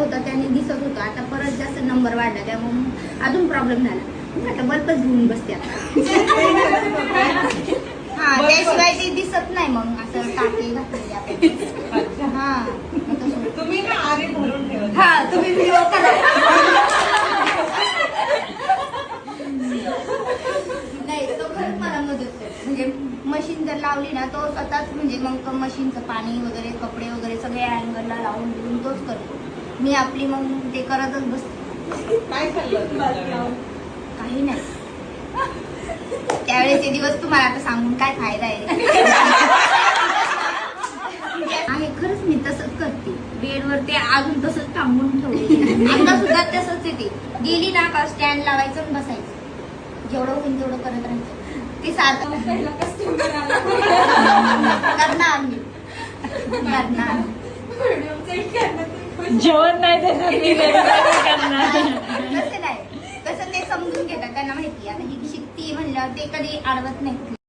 होता त्याने दिसत होतं, आता परत जास्त नंबर वाढला त्यामुळे अजून प्रॉब्लेम झाला. आता बल्बच घेऊन बसते आता. हा त्याशिवाय ते दिसत नाही मग असं टाके घातलेले आपण. हा तुम्ही ना आरे भरून ठेवत. हा तुम्ही व्हिडिओ करा. नाही तो खरंच मला मदत करतो. म्हणजे मशीन जर लावली ना तो स्वतःच म्हणजे मग मशीनचं पाणी वगैरे कपडे वगैरे सगळे अँगलला लावून घेऊन तोच करतो. मी आपली मग ते करतच बसते. काय चाललं? काही नाही. त्यावेळेचे दिवस तुम्हाला आता सांगून काय फायदा आहे. खरंच मी तसंच करते. बेडवर ते अजून तसंच टांगून ठेवले. आता सुद्धा तसंच येते. गेली ना का स्टँड लावायचं आणि बसायचं. जेवढं होईल तेवढं करत राहायचं. ते सारखं करणार मी. जेवण नाही देणार. तसं नाही, तसं ते समजून घेतात. त्यांना माहिती आता ही शिकती म्हणल्यावर ते कधी अडवत नाही.